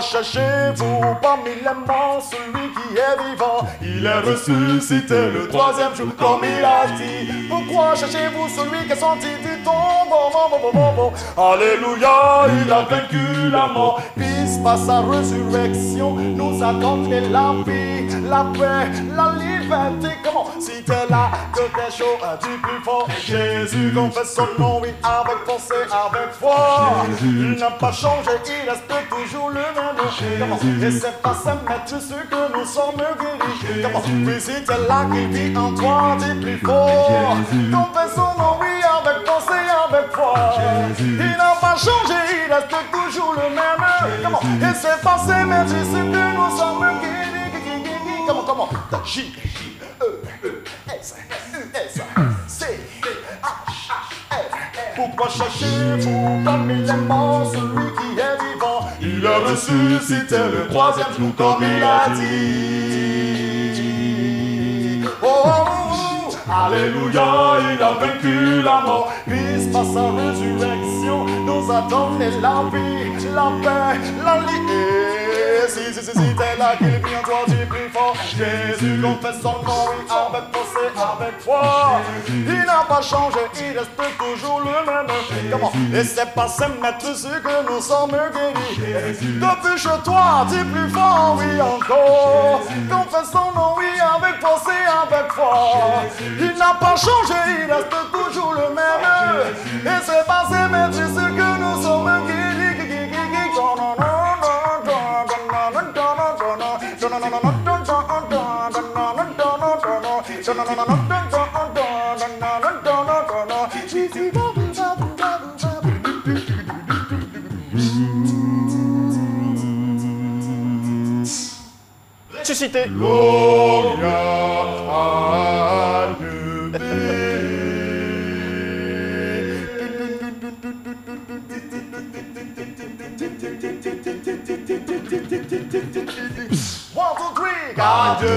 cherchez-vous parmi les morts celui qui est vivant? Il est ressuscité le troisième jour comme il a dit. Pourquoi cherchez-vous celui qui est sorti du tombeau? Alléluia, il a vaincu la mort. Puisse par sa résurrection nous a donné la vie, la paix, la liberté. Comment? Si t'es là, que t'es chaud, dis plus fort. Jésus, confesse son nom, oui, avec force et avec foi. Il n'a pas changé, il reste toujours le même. Comment? Et c'est pas ça, mais tu sais que nous sommes guéris. Comment? Oui, si t'es là, qu'il vit en toi, dis plus fort. Confesse son nom, oui, avec force et avec foi. Il n'a pas changé, il reste toujours le même. Comment? Et c'est pas ça, mais tu sais que nous sommes guéris. Comment? J, E, S, C, H, F. Pourquoi cherchez-vous parmi les morts celui qui est vivant? Il a ressuscité le troisième jour comme il a dit. Alléluia, il a vaincu la mort. Christ par sa résurrection nous a donné la vie, la paix, la liberté. Si t'es là qu'il vient en toi, dis plus fort. Jésus confesse son nom, oui, avec force et avec foi. Il n'a pas changé, il reste toujours le même. Comment? Et c'est pas simple, mais tu sais que nous sommes guéris. Depuis chez toi, dis plus fort, oui encore. Confesse son nom, oui, avec force et avec foi. Il n'a pas changé, il reste toujours le même. Et c'est pas simple, mais tu sais que nous sommes guéris. Ressuscité. Gloria à Dieu. One, two, three. Car Dieu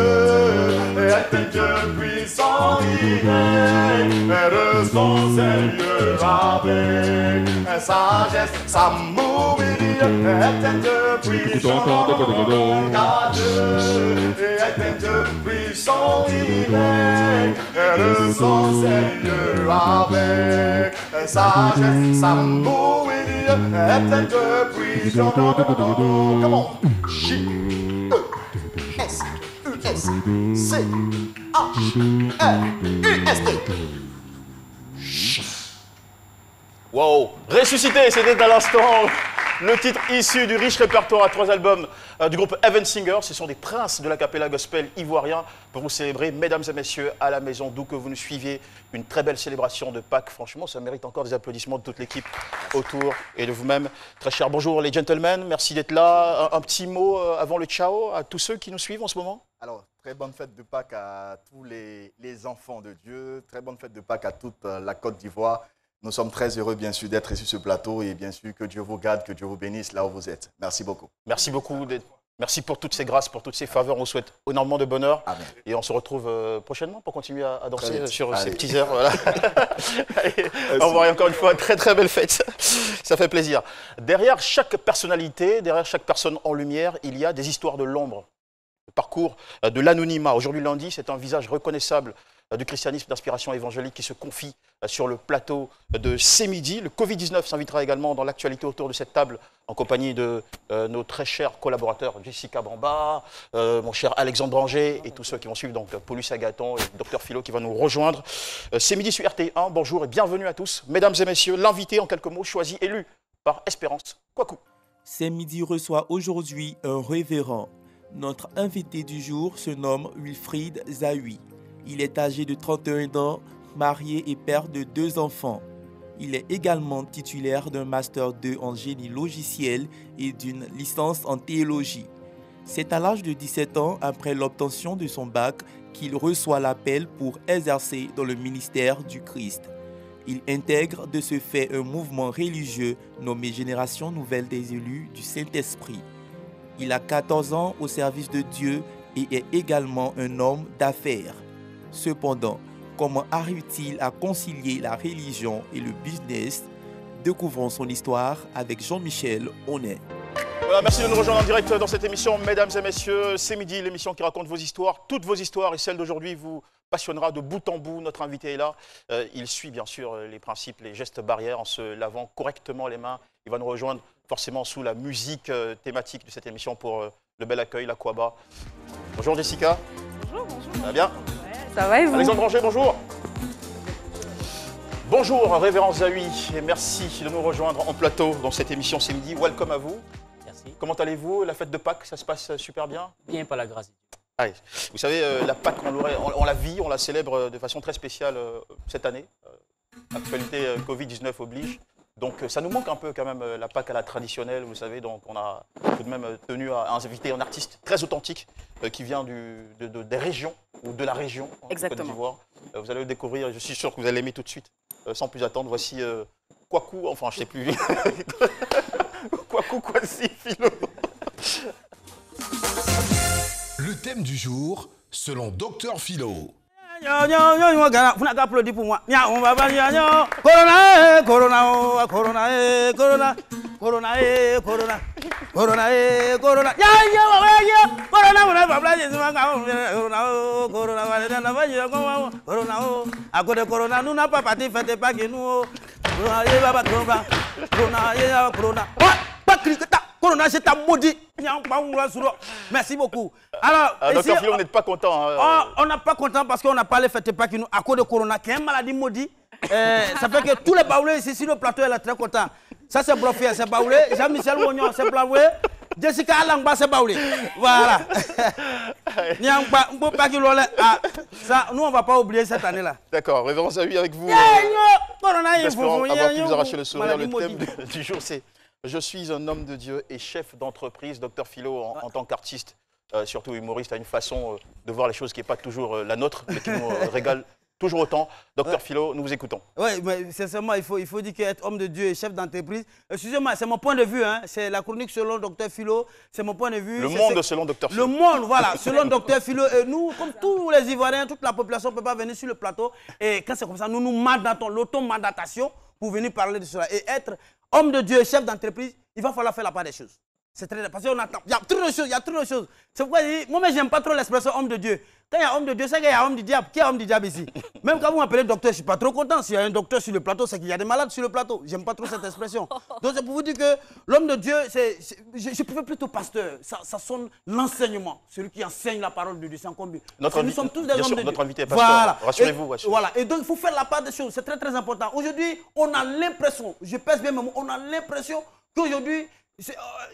est un Dieu puissant, il est de son Seigneur avec sagesse, amour, il est un Dieu puissant. Car Dieu est un Dieu puissant, il est de son Seigneur avec sagesse, amour, il est un Dieu puissant. Come on. J, E, S, U, S, C, H, L, U, S, T. Wow, Ressuscité, c'était à l'instant le titre issu du riche répertoire à 3 albums du groupe Heaven Singer. Ce sont des princes de la capella gospel ivoirien pour vous célébrer, mesdames et messieurs, à la maison, d'où que vous nous suiviez. Une très belle célébration de Pâques. Franchement, ça mérite encore des applaudissements de toute l'équipe autour et de vous-même. Très cher, bonjour les gentlemen, merci d'être là. Un petit mot avant le ciao à tous ceux qui nous suivent en ce moment. Alors, très bonne fête de Pâques à tous les enfants de Dieu. Très bonne fête de Pâques à toute la Côte d'Ivoire. Nous sommes très heureux, bien sûr, d'être sur ce plateau et bien sûr que Dieu vous garde, que Dieu vous bénisse là où vous êtes. Merci beaucoup. Merci beaucoup. Merci pour toutes ces grâces, pour toutes ces faveurs. On vous souhaite énormément de bonheur. Amen. Et on se retrouve prochainement pour continuer à danser sur ces petits airs. Voilà. Allez, au revoir et encore une fois, très très belle fête. Ça fait plaisir. Derrière chaque personnalité, derrière chaque personne en lumière, il y a des histoires de l'ombre. Le parcours de l'anonymat. Aujourd'hui lundi, c'est un visage reconnaissable du christianisme d'inspiration évangélique qui se confie sur le plateau de C'est Midi. Le Covid-19 s'invitera également dans l'actualité autour de cette table en compagnie de nos très chers collaborateurs Jessica Bamba, mon cher Alexandre Branger et tous ceux qui vont suivre, donc Paulus Agathon et Dr Philo qui va nous rejoindre. C'est Midi sur RT1, bonjour et bienvenue à tous. Mesdames et messieurs, l'invité en quelques mots, choisi, élu par Espérance Kwaku. C'est Midi reçoit aujourd'hui un révérend. Notre invité du jour se nomme Wilfried Zahui. Il est âgé de 31 ans, marié et père de 2 enfants. Il est également titulaire d'un Master 2 en génie logiciel et d'une licence en théologie. C'est à l'âge de 17 ans, après l'obtention de son bac, qu'il reçoit l'appel pour exercer dans le ministère du Christ. Il intègre de ce fait un mouvement religieux nommé Génération Nouvelle des élus du Saint-Esprit. Il a 14 ans au service de Dieu et est également un homme d'affaires. Cependant, comment arrive-t-il à concilier la religion et le business? Découvrons son histoire avec Jean-Michel Honnet. Voilà, merci de nous rejoindre en direct dans cette émission, mesdames et messieurs. C'est midi, l'émission qui raconte vos histoires. Toutes vos histoires et celle d'aujourd'hui vous passionnera de bout en bout. Notre invité est là. Il suit bien sûr les principes, les gestes barrières en se lavant correctement les mains. Il va nous rejoindre forcément sous la musique thématique de cette émission pour le bel accueil, la Kouaba. Bonjour Jessica. Bonjour, bonjour. Ça va bien? Ça va et vous? Alexandre Ranger, bonjour. Bonjour Révérend Zahui et merci de nous rejoindre en plateau dans cette émission C'est midi. Welcome à vous. Merci. Comment allez-vous? La fête de Pâques, ça se passe super bien? Bien, par la grâce. Allez. Vous savez, la Pâques, on la vit, on la célèbre de façon très spéciale cette année. Actualité Covid-19 oblige. Donc ça nous manque un peu quand même la Pâques à la traditionnelle, vous savez. Donc on a tout de même tenu à inviter un artiste très authentique qui vient des régions ou de la région de Côte d'Ivoire. Vous allez le découvrir, je suis sûr que vous allez l'aimer tout de suite. Sans plus attendre, voici Kwaku, enfin je ne sais plus. Kwaku Kwasi Philo. Le thème du jour, selon Dr Philo. Vous n'avez applaudi pour moi. On va Corona, Corona, Corona, Corona, Corona, Corona, Corona, Corona. À cause de Corona, nous n'avons pas parti, faites pas que nous. Corona, c'est ta maudit. Merci beaucoup. Alors, Dr Philo, vous n'êtes pas content. On n'est pas content parce qu'on n'a pas les fêtes pas qui nous à cause de Corona, qui est une maladie maudite. Ça fait que tous les baoulés ici sur le plateau, elle est très content. Ça c'est Blofier, c'est baoulé. Jean-Michel Wognon, c'est baoulé. Jessica Alangba, c'est baoulé. Voilà. Ça, nous, on ne va pas oublier cette année-là. D'accord, Révérend Zahui avec vous. Corona, J'espère avoir pu vous arracher le sourire. Le thème du jour, c'est je suis un homme de Dieu et chef d'entreprise. Dr Philo, en tant qu'artiste, surtout humoriste, a une façon de voir les choses qui n'est pas toujours la nôtre, mais qui nous régale toujours autant. Dr Philo, nous vous écoutons. Oui, mais sincèrement, il faut dire qu'être homme de Dieu et chef d'entreprise, excusez-moi, c'est mon point de vue, hein, c'est la chronique selon Dr Philo, c'est mon point de vue. Le monde selon Dr Philo. Le monde, voilà, selon Dr Philo. Et nous, comme tous les Ivoiriens, toute la population ne peut pas venir sur le plateau. Et quand c'est comme ça, nous nous mandatons, l'automandatation pour venir parler de cela. Et être homme de Dieu et chef d'entreprise, il va falloir faire la part des choses. C'est très parce qu'on attend. Il y a trop de choses, il y a trop de choses. C'est pourquoi je dis, moi, j'aime pas trop l'expression homme de Dieu. Quand il y a homme de Dieu, c'est qu'il y a homme du diable. Qui est homme du diable ici? Même quand vous m'appelez docteur, je ne suis pas trop content. S'il y a un docteur sur le plateau, c'est qu'il y a des malades sur le plateau. J'aime pas trop cette expression. Donc c'est pour vous dire que l'homme de Dieu, je préfère plutôt pasteur. Ça sonne l'enseignement. Celui qui enseigne la parole de Dieu. Nous sommes tous des hommes de Dieu. Notre invité est pasteur. Voilà. Rassurez-vous. Voilà. Et donc il faut faire la part des choses. C'est très très important. Aujourd'hui, on a l'impression, je pèse bien mes mots, on a l'impression qu'aujourd'hui,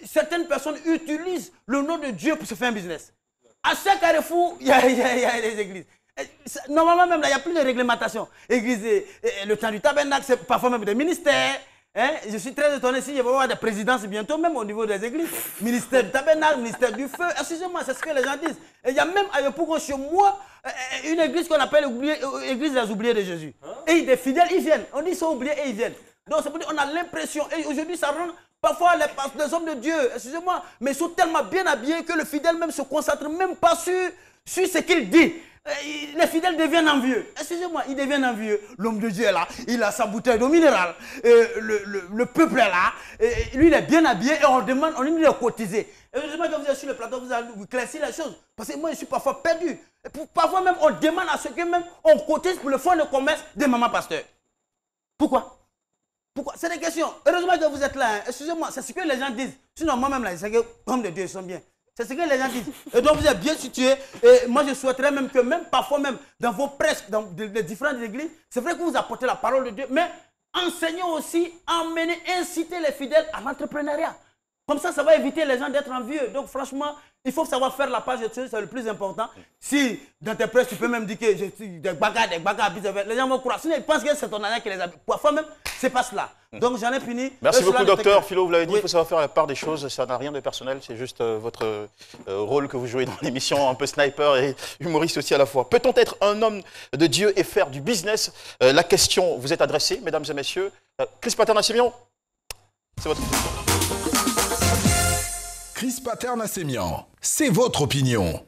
certaines personnes utilisent le nom de Dieu pour se faire un business. À chaque carrefour, il y a des églises. Normalement, même là, il n'y a plus de réglementation. Église, le temps du tabernacle, c'est parfois même des ministères. Hein? Je suis très étonné si je vais avoir des présidences bientôt, même au niveau des églises. Ministère du tabernacle, ministère du feu. Excusez-moi, c'est ce que les gens disent. Et il y a même à Yopougon, chez moi, une église qu'on appelle l'église des oubliés de Jésus. Et des fidèles, ils viennent. On dit qu'ils sont oubliés et ils viennent. Donc, c'est pour dire qu'on a l'impression, et aujourd'hui, ça rend. Parfois, les hommes de Dieu, excusez-moi, mais ils sont tellement bien habillés que le fidèle même se concentre même pas sur ce qu'il dit. Les fidèles deviennent envieux. Excusez-moi, ils deviennent envieux. L'homme de Dieu est là, il a sa bouteille d'eau minérale. Le peuple est là, lui il est bien habillé et on lui dit de cotiser. Et heureusement que vous êtes sur le plateau, vous claircissez les choses. Parce que moi je suis parfois perdu. Et parfois même on demande à ce que même on cotise pour le fonds de commerce des mamans pasteurs. Pourquoi? Pourquoi? C'est des questions. Heureusement que vous êtes là. Hein. Excusez-moi, c'est ce que les gens disent. Sinon, moi-même, là, c'est que, comme de Dieu, ils sont bien. C'est ce que les gens disent. Et donc, vous êtes bien situés. Et moi, je souhaiterais même que, même parfois, même dans vos prêches, dans les différentes églises, c'est vrai que vous apportez la parole de Dieu, mais enseignez aussi, emmenez, incitez les fidèles à l'entrepreneuriat. Comme ça va éviter les gens d'être envieux. Donc, franchement, il faut savoir faire la page de choses, c'est le plus important. Si dans tes prêches, tu peux même dire que je suis des bagarres, les gens vont croire. Sinon, ils pensent que c'est ton année qui les a. Parfois même, c'est pas cela. Donc, j'en ai fini. Merci beaucoup, docteur Philo. Vous l'avez dit, il faut savoir faire la part des choses. Ça n'a rien de personnel. C'est juste votre rôle que vous jouez dans l'émission, un peu sniper et humoriste aussi à la fois. Peut-on être un homme de Dieu et faire du business? La question vous est adressée, mesdames et messieurs. Chris Paterna-Sémion, c'est votre question. Chris Paterna-Sémion, c'est votre opinion.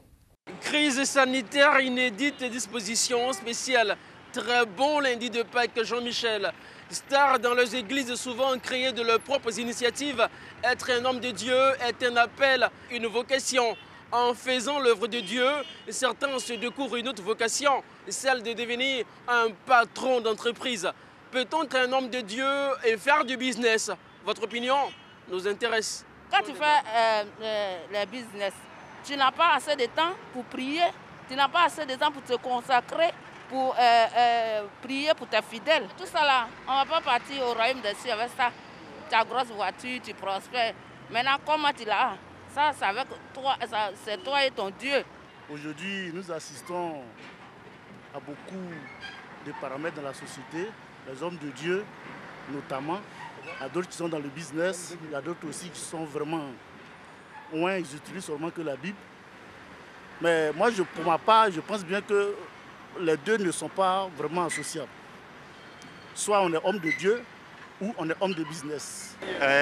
Crise sanitaire inédite et dispositions spéciales. Très bon lundi de Pâques, Jean-Michel. Stars dans leurs églises, souvent créées de leurs propres initiatives. Être un homme de Dieu est un appel, une vocation. En faisant l'œuvre de Dieu, certains se découvrent une autre vocation, celle de devenir un patron d'entreprise. Peut-on être un homme de Dieu et faire du business? Votre opinion nous intéresse. Quand tu fais le business, tu n'as pas assez de temps pour prier, tu n'as pas assez de temps pour te consacrer, pour prier pour tes fidèles. Tout ça là, on ne va pas partir au royaume des cieux avec ça. Ta grosse voiture, tu prospères. Maintenant, comment tu l'as? Ça, c'est avec toi, c'est toi et ton Dieu. Aujourd'hui, nous assistons à beaucoup de paramètres dans la société, les hommes de Dieu notamment, il y a d'autres qui sont dans le business, il y a d'autres aussi qui sont vraiment loin, ils utilisent seulement que la Bible. Mais moi, pour ma part, je pense bien que les deux ne sont pas vraiment associables. Soit on est homme de Dieu ou on est homme de business.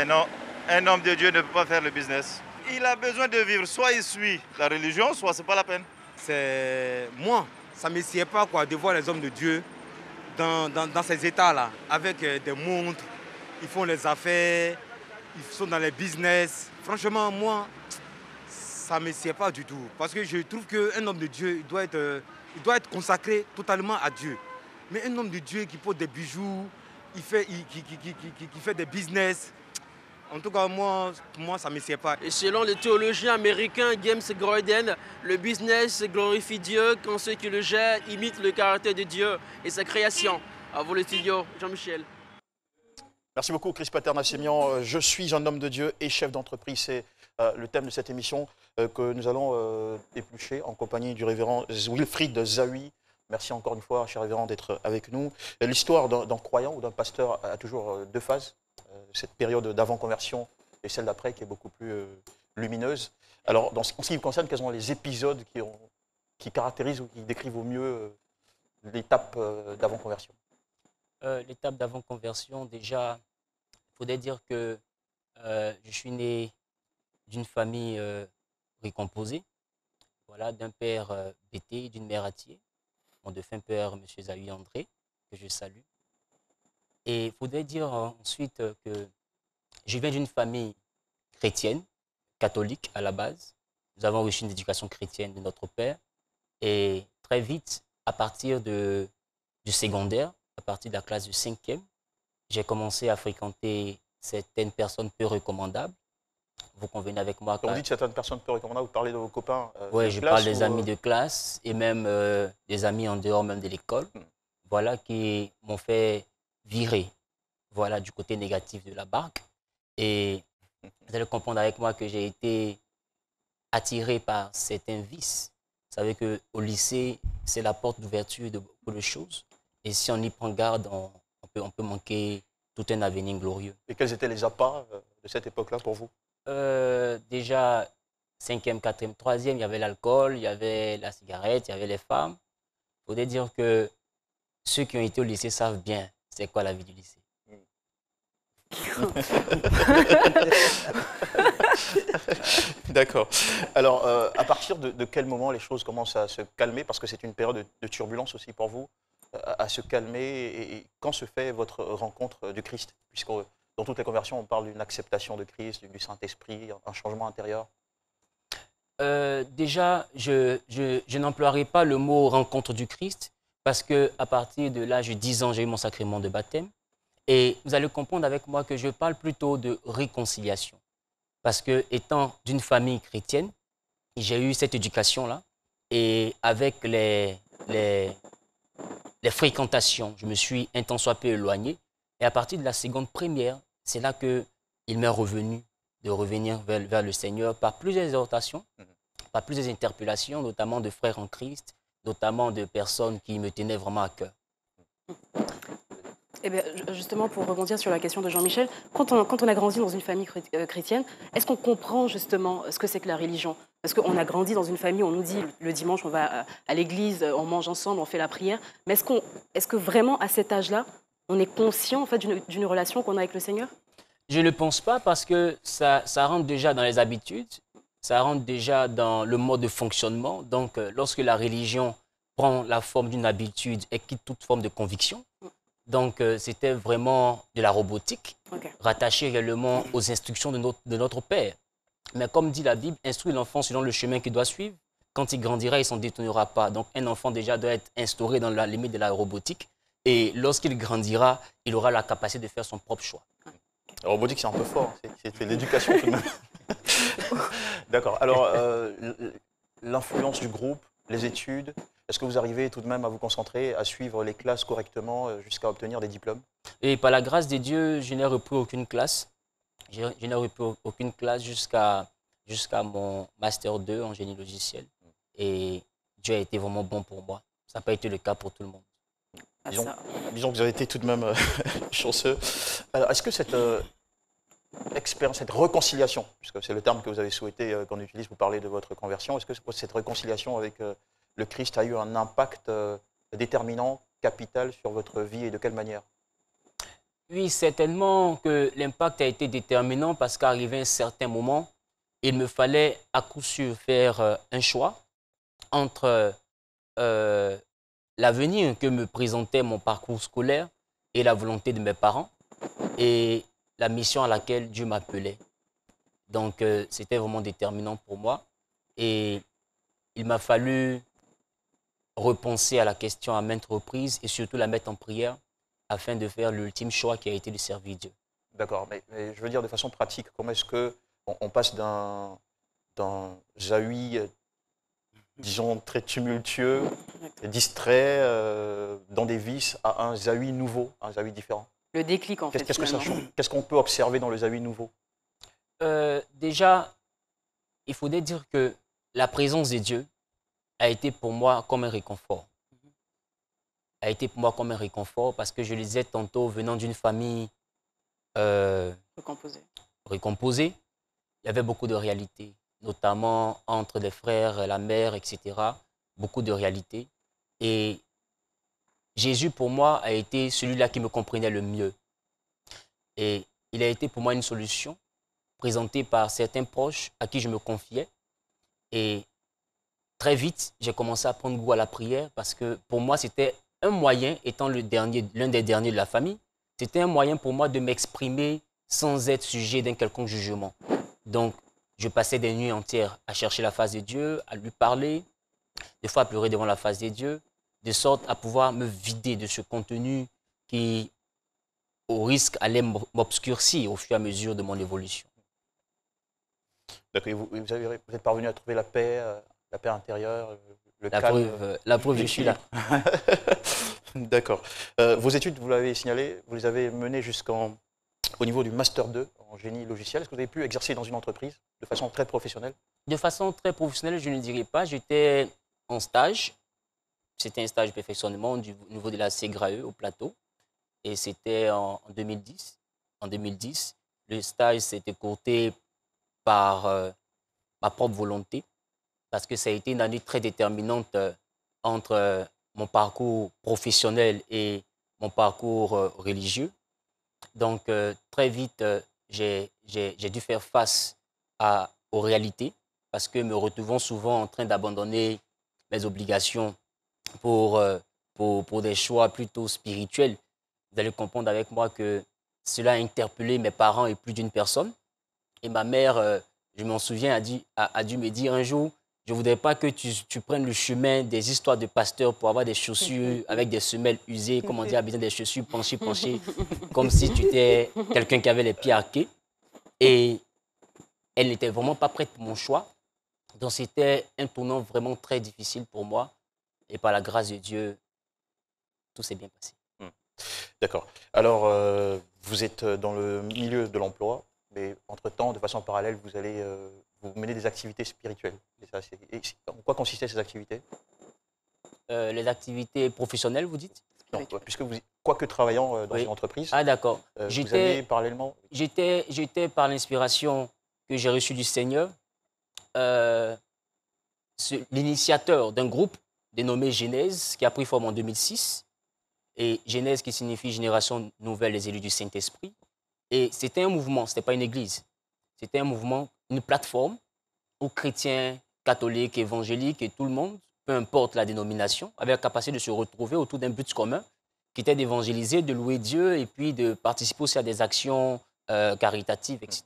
Non, un homme de Dieu ne peut pas faire le business. Il a besoin de vivre, soit il suit la religion, soit c'est pas la peine. C'est moi, ça ne me sied pas quoi, de voir les hommes de Dieu dans ces états-là, avec des montres, ils font les affaires, ils sont dans les business. Franchement, moi, ça ne me sied pas du tout. Parce que je trouve qu'un homme de Dieu, il doit être consacré totalement à Dieu. Mais un homme de Dieu qui porte des bijoux, qui fait des business, en tout cas, moi ça ne me sied pas. Et selon le théologien américain James Gordon, le business glorifie Dieu quand ceux qui le gèrent imitent le caractère de Dieu et sa création. À vous le studio, Jean-Michel. Merci beaucoup, Chris Paternassemian. Je suis un homme de Dieu et chef d'entreprise. C'est le thème de cette émission que nous allons éplucher en compagnie du révérend Wilfried Zahui. Merci encore une fois, cher révérend, d'être avec nous. L'histoire d'un croyant ou d'un pasteur a toujours deux phases. Cette période d'avant-conversion et celle d'après qui est beaucoup plus lumineuse. Alors, en ce qui me concerne, quels sont les épisodes qui caractérisent ou qui décrivent au mieux l'étape d'avant-conversion? L'étape d'avant-conversion, déjà, il faudrait dire que je suis né d'une famille recomposée, voilà, d'un père Bété, d'une mère Atier, mon défunt père, M. Zahui André, que je salue. Et il faudrait dire ensuite que je viens d'une famille chrétienne, catholique à la base. Nous avons reçu une éducation chrétienne de notre père. Et très vite, à partir du secondaire, à partir de la classe du 5e, j'ai commencé à fréquenter certaines personnes peu recommandables. Vous convenez avec moi? Quand vous dites certaines personnes peu recommandables, vous parlez de vos copains Oui, je parle des amis de classe et même des amis en dehors même de l'école. Voilà, qui m'ont fait virer, voilà, du côté négatif de la barque. Et vous allez comprendre avec moi que j'ai été attiré par certains vices. Vous savez qu'au lycée, c'est la porte d'ouverture de beaucoup de choses. Et si on y prend garde, on peut manquer tout un avenir glorieux. Et quels étaient les appâts de cette époque-là pour vous? Déjà, 5e, 4e, 3e, il y avait l'alcool, il y avait la cigarette, il y avait les femmes. Il faudrait dire que ceux qui ont été au lycée savent bien c'est quoi la vie du lycée. D'accord. Alors, à partir de quel moment les choses commencent à se calmer? Parce que c'est une période de turbulence aussi pour vous, à se calmer. Et quand se fait votre rencontre du Christ? Puisque dans toutes les conversions, on parle d'une acceptation de Christ, du Saint-Esprit, un changement intérieur. Déjà, je n'emploierai pas le mot rencontre du Christ, parce qu'à partir de l'âge de 10 ans, j'ai eu mon sacrement de baptême. Et vous allez comprendre avec moi que je parle plutôt de réconciliation. Parce que, étant d'une famille chrétienne, j'ai eu cette éducation-là. Et avec les fréquentations, je me suis un tant soit peu éloigné. Et à partir de la seconde primaire, c'est là qu'il m'est revenu de revenir vers le Seigneur par plusieurs exhortations, par plusieurs interpellations, notamment de frères en Christ, notamment de personnes qui me tenaient vraiment à cœur. Eh bien, justement, pour rebondir sur la question de Jean-Michel, quand on a grandi dans une famille chrétienne, est-ce qu'on comprend justement ce que c'est que la religion? Parce qu'on a grandi dans une famille, on nous dit le dimanche, on va à l'église, on mange ensemble, on fait la prière. Mais est-ce que vraiment, à cet âge-là, on est conscient en fait, d'une relation qu'on a avec le Seigneur? Je ne pense pas parce que ça rentre déjà dans les habitudes, ça rentre déjà dans le mode de fonctionnement. Donc, lorsque la religion prend la forme d'une habitude et quitte toute forme de conviction, Donc, c'était vraiment de la robotique, rattachée réellement aux instructions de notre Père. Mais comme dit la Bible, instruire l'enfant selon le chemin qu'il doit suivre. Quand il grandira, il ne s'en détournera pas. Donc, un enfant déjà doit être instauré dans la limite de la robotique. Et lorsqu'il grandira, il aura la capacité de faire son propre choix. La robotique, c'est un peu fort. C'est l'éducation tout de même. D'accord. Alors, l'influence du groupe, les études, est-ce que vous arrivez tout de même à vous concentrer, à suivre les classes correctement jusqu'à obtenir des diplômes? Et par la grâce de Dieu, je n'ai repris aucune classe. Je n'ai repris aucune classe jusqu'à mon Master 2 en génie logiciel. Et Dieu a été vraiment bon pour moi. Ça n'a pas été le cas pour tout le monde. Disons que vous avez été tout de même chanceux. Alors, est-ce que cette expérience, cette réconciliation, puisque c'est le terme que vous avez souhaité qu'on utilise pour parler de votre conversion, est-ce que cette réconciliation avec le Christ a eu un impact déterminant, capital sur votre vie et de quelle manière? Oui, certainement que l'impact a été déterminant parce qu'arrivé un certain moment, il me fallait à coup sûr faire un choix entre l'avenir que me présentait mon parcours scolaire et la volonté de mes parents et la mission à laquelle Dieu m'appelait. Donc, c'était vraiment déterminant pour moi et il m'a fallu repenser à la question à maintes reprises et surtout la mettre en prière afin de faire l'ultime choix qui a été de servir Dieu. D'accord, mais je veux dire de façon pratique, comment est-ce qu'on passe d'un Zahui, disons, très tumultueux, distrait, dans des vices, à un Zahui nouveau, un Zahui différent? Le déclic, en fait. Qu'est-ce que ça change? Qu'est-ce qu'on peut observer dans le Zahui nouveau? Déjà, il faudrait dire que la présence de Dieu a été pour moi comme un réconfort. A été pour moi comme un réconfort parce que je le disais tantôt, venant d'une famille recomposée, il y avait beaucoup de réalités, notamment entre les frères, la mère, etc. Beaucoup de réalités. Et Jésus, pour moi, a été celui-là qui me comprenait le mieux. Et il a été pour moi une solution présentée par certains proches à qui je me confiais. Et très vite, j'ai commencé à prendre goût à la prière parce que pour moi, c'était un moyen, étant l'un des derniers de la famille, c'était un moyen pour moi de m'exprimer sans être sujet d'un quelconque jugement. Donc, je passais des nuits entières à chercher la face de Dieu, à lui parler, des fois à pleurer devant la face de Dieu, de sorte à pouvoir me vider de ce contenu qui, au risque, allait m'obscurcir au fur et à mesure de mon évolution. D'accord, vous êtes parvenu à trouver la paix intérieure, le calme. La preuve, je suis là. D'accord. Vos études, vous l'avez signalé, vous les avez menées jusqu'au niveau du Master 2 en génie logiciel. Est-ce que vous avez pu exercer dans une entreprise de façon très professionnelle? De façon très professionnelle, je ne dirais pas. J'étais en stage. C'était un stage de perfectionnement au niveau de la CEGRAE au plateau. Et c'était en 2010. En 2010, le stage s'est écourté par ma propre volonté parce que ça a été une année très déterminante entre mon parcours professionnel et mon parcours religieux. Donc, très vite, j'ai dû faire face aux réalités parce que me retrouvant souvent en train d'abandonner mes obligations pour des choix plutôt spirituels. Vous allez comprendre avec moi que cela a interpellé mes parents et plus d'une personne. Et ma mère, je m'en souviens, a dû me dire un jour, je ne voudrais pas que tu prennes le chemin des histoires de pasteurs pour avoir des chaussures avec des semelles usées, comme on dit, à besoin des chaussures penchées, comme si tu étais quelqu'un qui avait les pieds arqués. Et elle n'était vraiment pas prête pour mon choix. Donc c'était un tournant vraiment très difficile pour moi. Et par la grâce de Dieu, tout s'est bien passé. D'accord. Alors, vous êtes dans le milieu de l'emploi, mais entre-temps, de façon parallèle, vous allez vous mener des activités spirituelles. En quoi consistaient ces activités? Les activités professionnelles, vous dites? Non, puisque quoique travaillant dans une entreprise. Ah, d'accord. Vous aviez parallèlement... J'étais par l'inspiration que j'ai reçue du Seigneur, l'initiateur d'un groupe dénommé Genèse, qui a pris forme en 2006. Et Genèse qui signifie Génération Nouvelle des élus du Saint-Esprit. Et c'était un mouvement, ce n'était pas une église. C'était un mouvement, une plateforme où chrétiens, catholiques, évangéliques et tout le monde, peu importe la dénomination, avaient la capacité de se retrouver autour d'un but commun qui était d'évangéliser, de louer Dieu et puis de participer aussi à des actions caritatives, etc.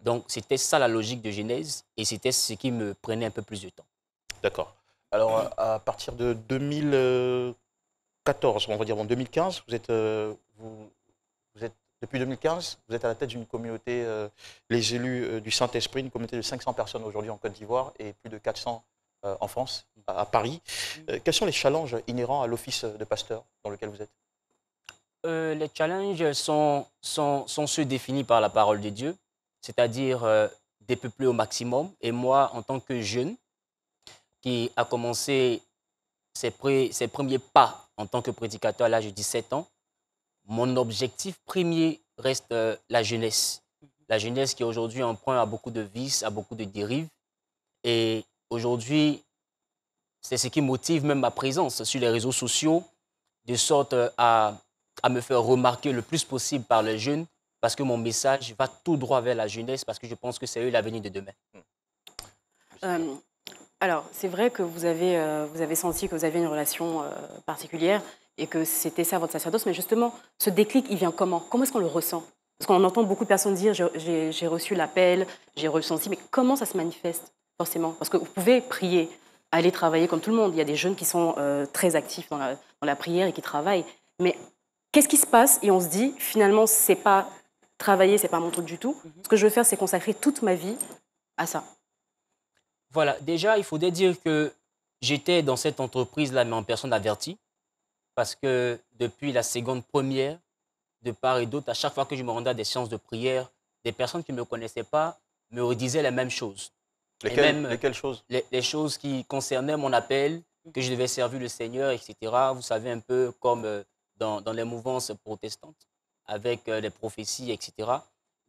Donc, c'était ça la logique de Genèse et c'était ce qui me prenait un peu plus de temps. D'accord. Alors, à partir de 2014, on va dire en 2015, vous êtes, depuis 2015, vous êtes à la tête d'une communauté, les élus du Saint-Esprit, une communauté de 500 personnes aujourd'hui en Côte d'Ivoire et plus de 400 en France, à Paris. Quels sont les challenges inhérents à l'office de pasteur dans lequel vous êtes? Les challenges sont ceux définis par la parole de Dieu, c'est-à-dire dépeupler au maximum. Et moi, en tant que jeune, qui a commencé ses premiers pas en tant que prédicateur à l'âge de 17 ans, mon objectif premier reste la jeunesse. La jeunesse qui aujourd'hui emprunte à beaucoup de vices, à beaucoup de dérives. Et aujourd'hui, c'est ce qui motive même ma présence sur les réseaux sociaux, de sorte à me faire remarquer le plus possible par les jeunes, parce que mon message va tout droit vers la jeunesse, parce que je pense que c'est eux l'avenir de demain. Alors, c'est vrai que vous avez senti que vous aviez une relation particulière et que c'était ça votre sacerdoce, mais justement, ce déclic, il vient comment? Comment est-ce qu'on le ressent? Parce qu'on entend beaucoup de personnes dire « j'ai reçu l'appel, j'ai ressenti », mais comment ça se manifeste forcément? Parce que vous pouvez prier, aller travailler comme tout le monde. Il y a des jeunes qui sont très actifs dans la prière et qui travaillent. Mais qu'est-ce qui se passe? Et on se dit, finalement, c'est pas travailler, c'est pas mon truc du tout. Ce que je veux faire, c'est consacrer toute ma vie à ça. Voilà, déjà, il faudrait dire que j'étais dans cette entreprise-là, mais en personne avertie, parce que depuis la seconde première, de part et d'autre, à chaque fois que je me rendais à des séances de prière, des personnes qui ne me connaissaient pas me redisaient les mêmes choses. Lesquelles choses? Les choses qui concernaient mon appel, que je devais servir le Seigneur, etc. Vous savez, un peu comme dans les mouvances protestantes, avec les prophéties, etc.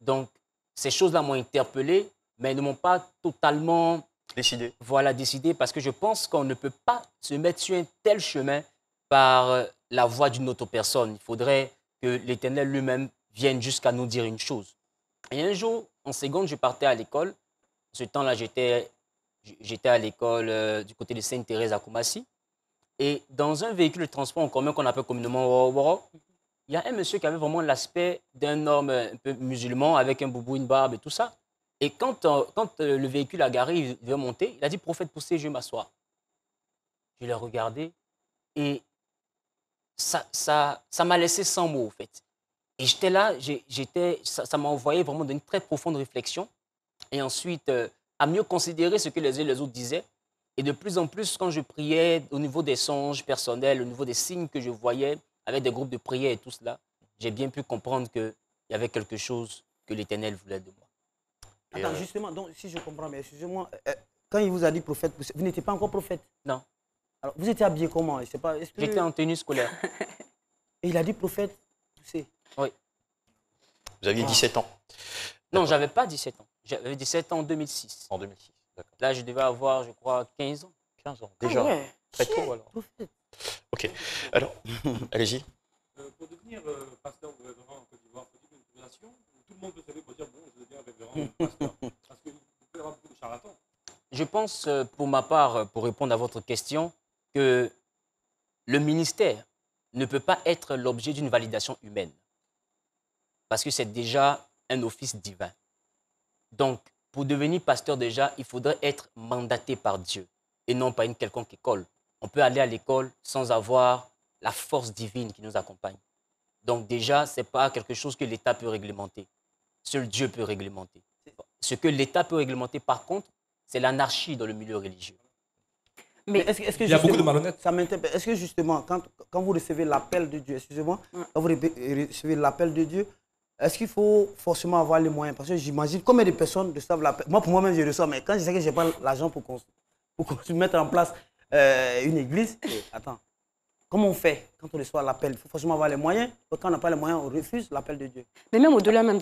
Donc, ces choses-là m'ont interpellé, mais ne m'ont pas totalement... Décidé. Voilà, décidé, parce que je pense qu'on ne peut pas se mettre sur un tel chemin par la voix d'une autre personne. Il faudrait que l'Éternel lui-même vienne jusqu'à nous dire une chose. Et un jour, en seconde, je partais à l'école. Ce temps-là, j'étais à l'école du côté de Sainte-Thérèse à Koumassi. Et dans un véhicule de transport en commun qu'on appelle communément Woro, il y a un monsieur qui avait vraiment l'aspect d'un homme un peu musulman avec un boubou, une barbe et tout ça. Et quand le véhicule a garé, il devait monter, il a dit « Prophète, poussez, je vais m'asseoir ». Je l'ai regardé et ça m'a laissé sans mots, en fait. Et j'étais là, ça m'a envoyé vraiment dans une très profonde réflexion. Et ensuite, à mieux considérer ce que les uns et les autres disaient. Et de plus en plus, quand je priais au niveau des songes personnels, au niveau des signes que je voyais, avec des groupes de prière et tout cela, j'ai bien pu comprendre qu'il y avait quelque chose que l'Éternel voulait de moi. Attends, justement, donc, si je comprends bien, excusez-moi, quand il vous a dit prophète, vous n'étiez pas encore prophète? Non. Alors, vous étiez habillé comment? J'étais en tenue scolaire. Et il a dit prophète poussé? Oui. Vous aviez 17 ans? Non, je n'avais pas 17 ans. J'avais 17 ans en 2006. En 2006, d'accord. Là, je devais avoir, je crois, 15 ans. 15 ans, déjà. Ouais. Très tôt, alors. Ok. Alors, allez-y. Pour devenir pasteur ou révérend en Côte d'Ivoire, il faut une autorisation. Tout le monde peut savoir pour dire, bon, je deviens révérend ou pasteur. Parce que vous pouvez avoir beaucoup de charlatans. Je pense, pour ma part, pour répondre à votre question, que le ministère ne peut pas être l'objet d'une validation humaine. Parce que c'est déjà un office divin. Donc, pour devenir pasteur déjà, il faudrait être mandaté par Dieu et non pas une quelconque école. On peut aller à l'école sans avoir la force divine qui nous accompagne. Donc déjà, ce n'est pas quelque chose que l'État peut réglementer. Seul Dieu peut réglementer. Ce que l'État peut réglementer, par contre, c'est l'anarchie dans le milieu religieux. Mais est-ce que il y a beaucoup de malhonnêtes. Ça m'interpelle. Est-ce que justement, quand vous recevez l'appel de Dieu, excusez-moi, quand vous recevez l'appel de Dieu, est-ce qu'il faut forcément avoir les moyens? Parce que j'imagine combien de personnes reçoivent l'appel. Moi, pour moi-même, je reçois, mais quand je sais que je n'ai pas l'argent pour mettre en place une église, attends, comment on fait quand on reçoit l'appel? Il faut forcément avoir les moyens. Quand on n'a pas les moyens, on refuse l'appel de Dieu. Mais même au-delà même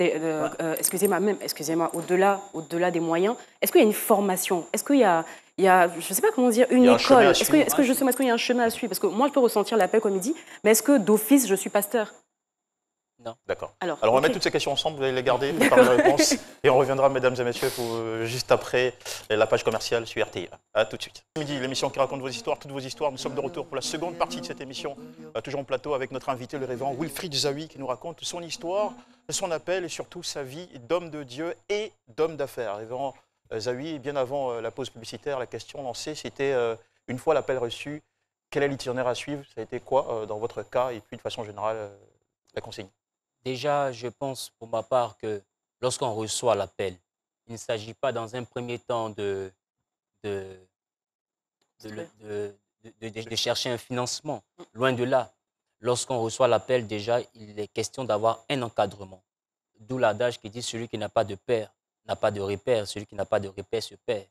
excusez-moi, au-delà des moyens, est-ce qu'il y a une formation? Est-ce qu'il y a, je ne sais pas comment dire, une école? Est-ce qu'il y a un chemin à suivre? Parce que moi, je peux ressentir l'appel comme il dit, mais est-ce que d'office, je suis pasteur? Non. D'accord. Alors on va mettre toutes ces questions ensemble, vous allez les garder, préparer les réponses. Et on reviendra, mesdames et messieurs, juste après la page commerciale sur RTI. A tout de suite. Midi, l'émission qui raconte vos histoires, toutes vos histoires. Nous sommes de retour pour la seconde partie de cette émission, toujours en plateau avec notre invité, le révérend Wilfried Zahui, qui nous raconte son histoire, son appel et surtout sa vie d'homme de Dieu et d'homme d'affaires. Révérend Zahui, bien avant la pause publicitaire, la question lancée, c'était une fois l'appel reçu, quel est l'itinéraire à suivre? Ça a été quoi dans votre cas et puis de façon générale la consigne? Déjà, je pense pour ma part que lorsqu'on reçoit l'appel, il ne s'agit pas dans un premier temps de chercher un financement. Loin de là. Lorsqu'on reçoit l'appel, déjà, il est question d'avoir un encadrement. D'où l'adage qui dit celui qui n'a pas de père n'a pas de repère, celui qui n'a pas de repère se perd.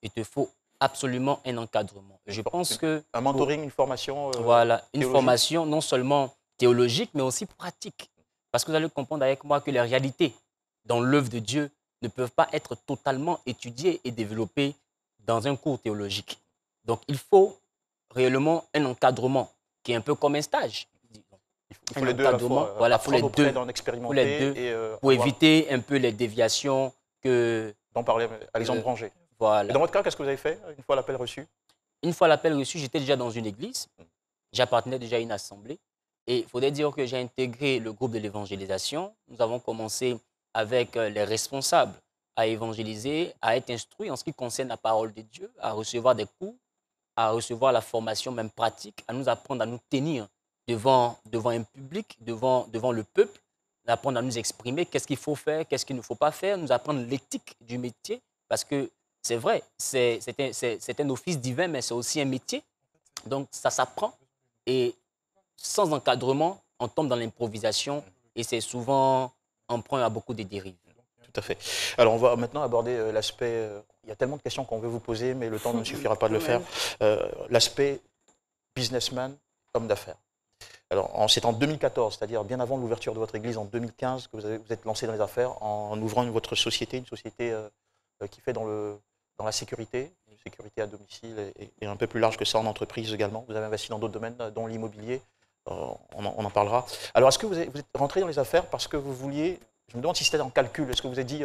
Il te faut absolument un encadrement. Je pense que... Un mentoring, une formation voilà, une formation non seulement théologique, mais aussi pratique. Parce que vous allez comprendre avec moi que les réalités dans l'œuvre de Dieu ne peuvent pas être totalement étudiées et développées dans un cours théologique. Donc, il faut réellement un encadrement qui est un peu comme un stage. Il faut les deux à la fois. Voilà, il faut les deux pour éviter un peu les déviations que... D'en parler, Alexandre Branger. Voilà. Et dans votre cas, qu'est-ce que vous avez fait une fois l'appel reçu? Une fois l'appel reçu, j'étais déjà dans une église. J'appartenais déjà à une assemblée. Et il faudrait dire que j'ai intégré le groupe de l'évangélisation. Nous avons commencé avec les responsables à évangéliser, à être instruits en ce qui concerne la parole de Dieu, à recevoir des cours, à recevoir la formation même pratique, à nous apprendre à nous tenir devant un public, devant le peuple, apprendre à nous exprimer qu'est-ce qu'il faut faire, qu'est-ce qu'il ne faut pas faire, nous apprendre l'éthique du métier, parce que c'est vrai, c'est un office divin, mais c'est aussi un métier. Donc, ça s'apprend. Et sans encadrement, on tombe dans l'improvisation et c'est souvent emprunt à beaucoup de dérives. Tout à fait. Alors, on va maintenant aborder l'aspect... il y a tellement de questions qu'on veut vous poser, mais le temps ne suffira pas de le faire. L'aspect businessman, homme d'affaires. Alors, c'est en 2014, c'est-à-dire bien avant l'ouverture de votre église, en 2015, que vous êtes lancé dans les affaires en ouvrant votre société, une société qui fait dans la sécurité à domicile et un peu plus large que ça en entreprise également. Vous avez investi dans d'autres domaines, dont l'immobilier. On en parlera. Alors, est-ce que vous êtes rentré dans les affaires parce que vous vouliez, je me demande si c'était en calcul, est-ce que vous avez dit,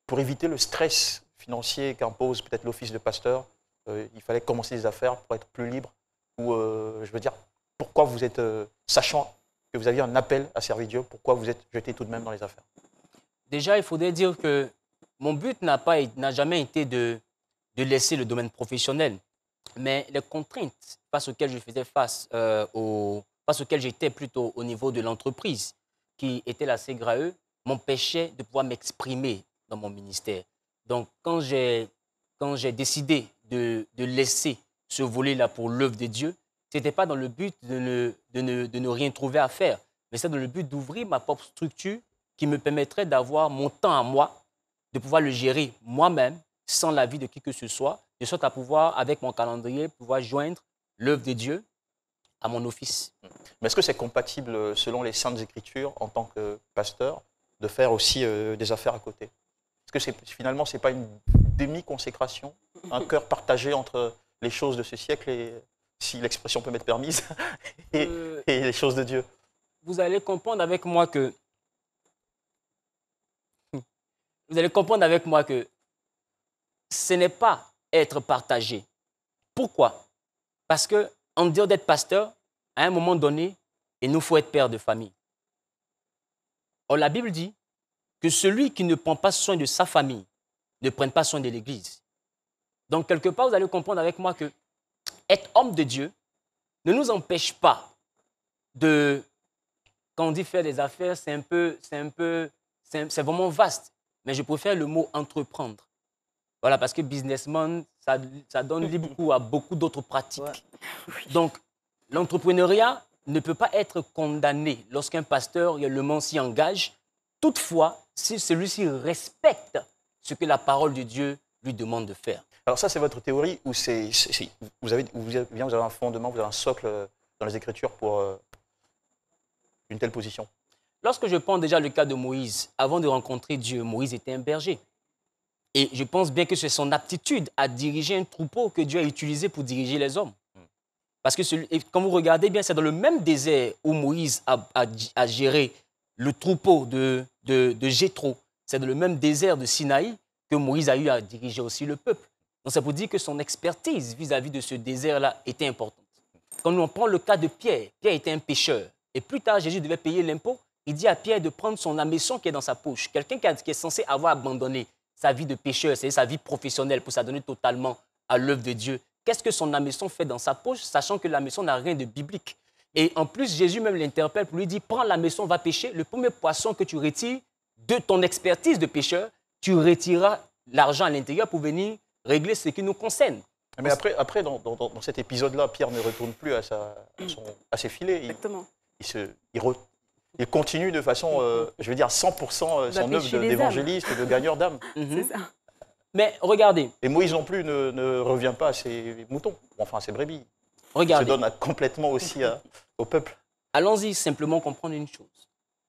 pour éviter le stress financier qu'impose peut-être l'office de pasteur, il fallait commencer les affaires pour être plus libre? Ou, je veux dire, pourquoi vous êtes, sachant que vous aviez un appel à servir Dieu, pourquoi vous êtes jeté tout de même dans les affaires? Déjà, il faudrait dire que mon but n'a jamais été de laisser le domaine professionnel, mais les contraintes face auxquelles je faisais face, face auxquelles j'étais plutôt au niveau de l'entreprise, qui était la CGRAE, m'empêchaient de pouvoir m'exprimer dans mon ministère. Donc, quand j'ai décidé de laisser ce volet-là pour l'œuvre de Dieu, ce n'était pas dans le but de ne rien trouver à faire, mais c'est dans le but d'ouvrir ma propre structure qui me permettrait d'avoir mon temps à moi, de pouvoir le gérer moi-même, sans l'avis de qui que ce soit, de sorte à pouvoir, avec mon calendrier, pouvoir joindre l'œuvre de Dieu à mon office. Mais est-ce que c'est compatible, selon les Saintes Écritures, en tant que pasteur, de faire aussi des affaires à côté? Est-ce que finalement, ce n'est pas une demi-consécration, un cœur partagé entre les choses de ce siècle et, si l'expression peut m'être permise, et les choses de Dieu? Vous allez comprendre avec moi que ce n'est pas être partagé. Pourquoi? Parce qu'en dehors d'être pasteur, à un moment donné, il nous faut être père de famille. Or, la Bible dit que celui qui ne prend pas soin de sa famille ne prenne pas soin de l'Église. Donc, quelque part, vous allez comprendre avec moi que être homme de Dieu ne nous empêche pas de... Quand on dit faire des affaires, c'est vraiment vaste. Mais je préfère le mot entreprendre. Voilà, parce que businessman, ça donne libre à beaucoup d'autres pratiques. Ouais. Donc, l'entrepreneuriat ne peut pas être condamné lorsqu'un pasteur réellement s'y engage. Toutefois, si celui-ci respecte ce que la parole de Dieu lui demande de faire. Alors ça, c'est votre théorie ou vous avez un fondement, vous avez un socle dans les Écritures pour une telle position? Lorsque je prends déjà le cas de Moïse, avant de rencontrer Dieu, Moïse était un berger. Et je pense bien que c'est son aptitude à diriger un troupeau que Dieu a utilisé pour diriger les hommes. Parce que quand vous regardez bien, c'est dans le même désert où Moïse a géré le troupeau de Jéthro. C'est dans le même désert de Sinaï que Moïse a eu à diriger aussi le peuple. Donc ça veut dire que son expertise vis-à-vis de ce désert-là était importante. Quand on prend le cas de Pierre, Pierre était un pêcheur. Et plus tard, Jésus devait payer l'impôt. Il dit à Pierre de prendre son hameçon qui est dans sa poche. Quelqu'un qui est censé avoir abandonné sa vie de pêcheur, c'est-à-dire sa vie professionnelle pour s'adonner totalement à l'œuvre de Dieu. Qu'est-ce que son hameçon fait dans sa poche, sachant que l'hameçon n'a rien de biblique? Et en plus, Jésus même l'interpelle pour lui dire, prends l'hameçon, va pêcher. Le premier poisson que tu retires de ton expertise de pêcheur, tu retireras l'argent à l'intérieur pour venir régler ce qui nous concerne. Mais après dans cet épisode-là, Pierre ne retourne plus à ses filets. Exactement. Il continue de façon, je veux dire, 100% son œuvre d'évangéliste, de gagneur d'âme. C'est ça. Mais regardez. Et Moïse non plus ne revient pas à ses moutons, enfin à ses brebis. Regardez. Il se donne complètement aussi au peuple. Allons-y simplement comprendre une chose.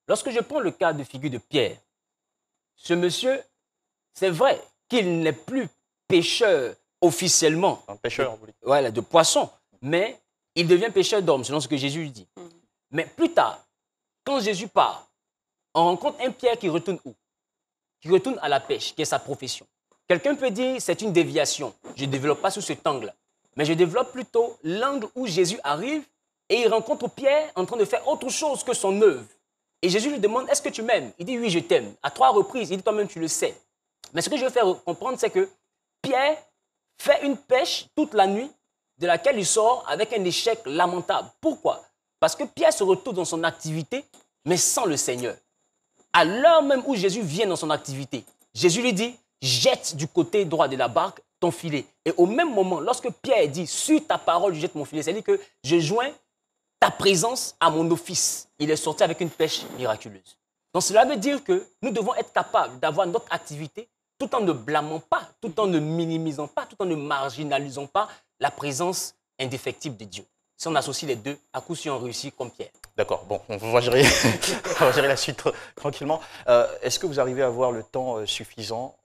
Lorsque je prends le cas de figure de Pierre, ce monsieur, c'est vrai qu'il n'est plus pêcheur officiellement. Un pêcheur, voilà, de poissons, mais il devient pêcheur d'hommes, selon ce que Jésus lui dit. Mais plus tard, quand Jésus part, on rencontre un Pierre qui retourne où? Qui retourne à la pêche, qui est sa profession. Quelqu'un peut dire c'est une déviation. Je ne développe pas sous cet angle, mais je développe plutôt l'angle où Jésus arrive et il rencontre Pierre en train de faire autre chose que son œuvre. Et Jésus lui demande, est-ce que tu m'aimes? Il dit, oui, je t'aime. À 3 reprises, il dit, toi-même, tu le sais. Mais ce que je veux faire comprendre, c'est que Pierre fait une pêche toute la nuit, de laquelle il sort avec un échec lamentable. Pourquoi? Parce que Pierre se retrouve dans son activité, mais sans le Seigneur. À l'heure même où Jésus vient dans son activité, Jésus lui dit, jette du côté droit de la barque ton filet. Et au même moment, lorsque Pierre dit, sur ta parole, je jette mon filet, c'est-à-dire que je joins ta présence à mon office. Il est sorti avec une pêche miraculeuse. Donc cela veut dire que nous devons être capables d'avoir notre activité tout en ne blâmant pas, tout en ne minimisant pas, tout en ne marginalisant pas la présence indéfectible de Dieu. Si on associe les deux, à coup sûr on réussit comme Pierre. D'accord, bon, on va gérer, on va gérer la suite tranquillement. Est-ce que vous arrivez à avoir le temps suffisant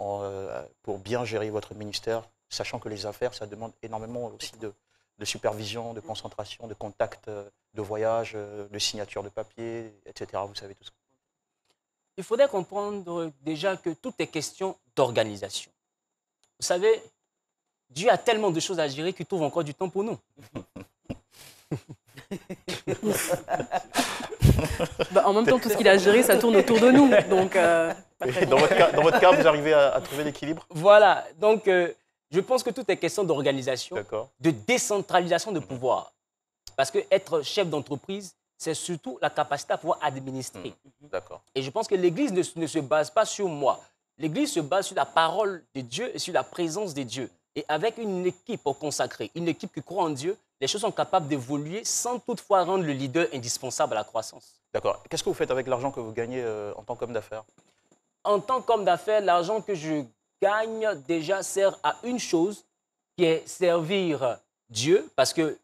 pour bien gérer votre ministère, sachant que les affaires, ça demande énormément aussi de supervision, de concentration, de contact, de voyage, de signature de papier, etc. Vous savez tout ça. Il faudrait comprendre déjà que tout est question d'organisation. Vous savez, Dieu a tellement de choses à gérer qu'il trouve encore du temps pour nous. En même temps, tout ce qu'il a géré, ça tourne autour de nous. Donc, dans votre cas, vous arrivez à trouver l'équilibre? Voilà, donc je pense que tout est question d'organisation, de décentralisation de pouvoir. Parce que être chef d'entreprise, c'est surtout la capacité à pouvoir administrer. D'accord. Et je pense que l'Église ne se base pas sur moi. L'Église se base sur la parole de Dieu et sur la présence de Dieu. Et avec une équipe consacrée, une équipe qui croit en Dieu, les choses sont capables d'évoluer sans toutefois rendre le leader indispensable à la croissance. D'accord. Qu'est-ce que vous faites avec l'argent que vous gagnez en tant qu'homme d'affaires? En tant qu'homme d'affaires, l'argent que je gagne déjà sert à une chose, qui est servir Dieu, parce que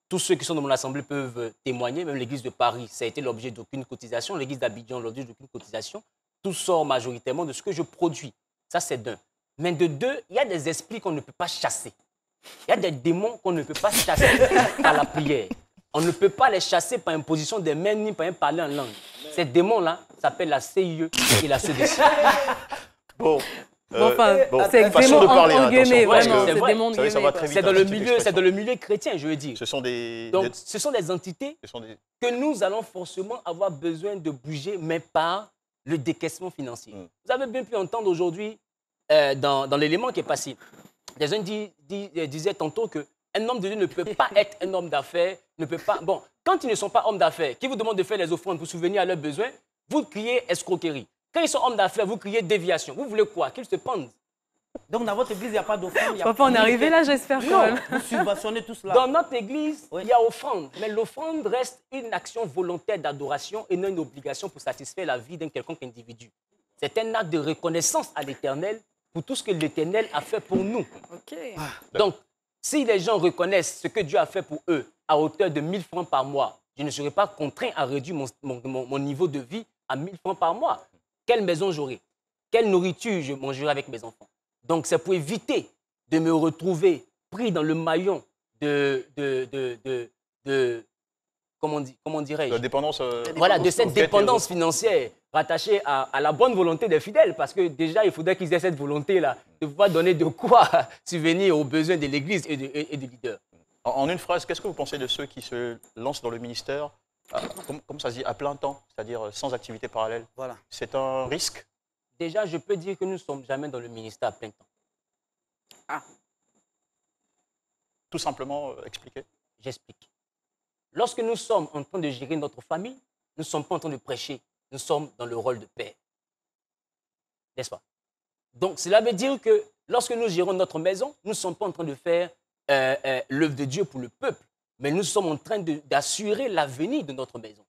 tous ceux qui sont dans mon assemblée peuvent témoigner, même l'église de Paris, ça a été l'objet d'aucune cotisation, l'église d'Abidjan, l'objet d'aucune cotisation. Tout sort majoritairement de ce que je produis. Ça, c'est d'un. Mais de deux, il y a des esprits qu'on ne peut pas chasser. Il y a des démons qu'on ne peut pas chasser par la prière. On ne peut pas les chasser par imposition des mains ni par un parler en langue. Ces démons-là s'appellent la CIE et la CDC. Bon. C'est démon en guillemets, vraiment. C'est dans le milieu chrétien, je veux dire. Ce sont des... Donc, ce sont des entités que nous allons forcément avoir besoin de bouger, mais par le décaissement financier. Vous avez bien pu entendre aujourd'hui, dans l'élément qui est passé, des gens disaient tantôt qu'un homme de Dieu ne peut pas être un homme d'affaires, ne peut pas... Bon, quand ils ne sont pas hommes d'affaires, qui vous demandent de faire les offrandes pour subvenir à leurs besoins, vous criez escroquerie. Quand ils sont hommes d'affaires, vous criez déviation. Vous voulez quoi? Qu'ils se pendent. Donc dans votre église, il n'y a pas d'offrande? Papa, on est arrivé là, j'espère quand même. Vous subventionnez tout cela. Dans notre église, il y a offrande. Mais l'offrande reste une action volontaire d'adoration et non une obligation pour satisfaire la vie d'un quelconque individu. C'est un acte de reconnaissance à l'Éternel pour tout ce que l'Éternel a fait pour nous. Donc, si les gens reconnaissent ce que Dieu a fait pour eux à hauteur de 1000 francs par mois, je ne serai pas contraint à réduire mon niveau de vie à 1000 francs par mois. Quelle maison j'aurai? Quelle nourriture je mangerai avec mes enfants? Donc, c'est pour éviter de me retrouver pris dans le maillon de comment dirais-je? La dépendance. Voilà, de cette dépendance financière rattachée à la bonne volonté des fidèles. Parce que déjà, il faudrait qu'ils aient cette volonté-là de pouvoir donner de quoi subvenir aux besoins de l'Église et des leaders. En une phrase, qu'est-ce que vous pensez de ceux qui se lancent dans le ministère, comme ça se dit, à plein temps, c'est-à-dire sans activité parallèle? Voilà. C'est un risque? Déjà, je peux dire que nous ne sommes jamais dans le ministère à plein temps. Ah. Tout simplement expliquer. J'explique. Lorsque nous sommes en train de gérer notre famille, nous ne sommes pas en train de prêcher, nous sommes dans le rôle de père. N'est-ce pas? Donc, cela veut dire que lorsque nous gérons notre maison, nous ne sommes pas en train de faire l'œuvre de Dieu pour le peuple, mais nous sommes en train d'assurer l'avenir de notre maison.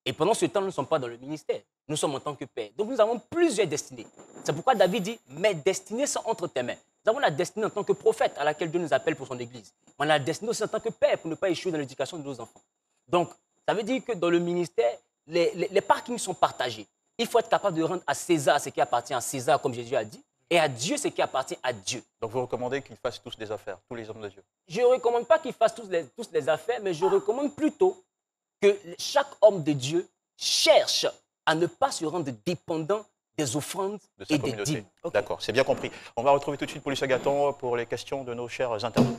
Et pendant ce temps, nous ne sommes pas dans le ministère, nous sommes en tant que père. Donc, nous avons plusieurs destinées. C'est pourquoi David dit, mes destinées sont entre tes mains. Nous avons la destinée en tant que prophète à laquelle Dieu nous appelle pour son Église. On a la destinée aussi en tant que père pour ne pas échouer dans l'éducation de nos enfants. Donc, ça veut dire que dans le ministère, les parkings sont partagés. Il faut être capable de rendre à César ce qui appartient à César, comme Jésus a dit, et à Dieu ce qui appartient à Dieu. Donc vous recommandez qu'ils fassent tous des affaires, tous les hommes de Dieu? Je ne recommande pas qu'ils fassent tous les affaires, mais je recommande plutôt que chaque homme de Dieu cherche à ne pas se rendre dépendant des offrandes et des dîmes. Okay. D'accord, c'est bien compris. On va retrouver tout de suite Paulus Agathon pour les questions de nos chers internautes.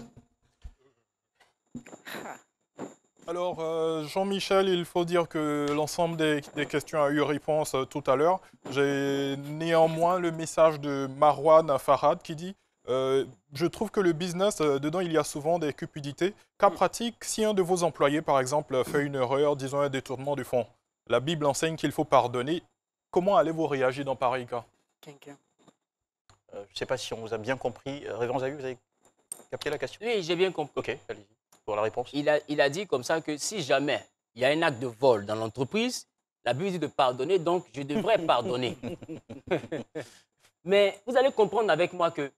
Alors, Jean-Michel, il faut dire que l'ensemble des questions a eu réponse tout à l'heure. J'ai néanmoins le message de Marwan Farhad qui dit je trouve que le business, dedans, il y a souvent des cupidités. Cas pratique, si un de vos employés, par exemple, fait une erreur, disons un détournement du fonds, la Bible enseigne qu'il faut pardonner. Comment allez-vous réagir dans pareil cas? Je ne sais pas si on vous a bien compris. Révérend Zahu, vous avez capté la question? Oui, j'ai bien compris. Ok, allez-y. Pour la réponse. Il a dit comme ça que si jamais il y a un acte de vol dans l'entreprise, la Bible dit de pardonner, donc je devrais pardonner. Mais vous allez comprendre avec moi que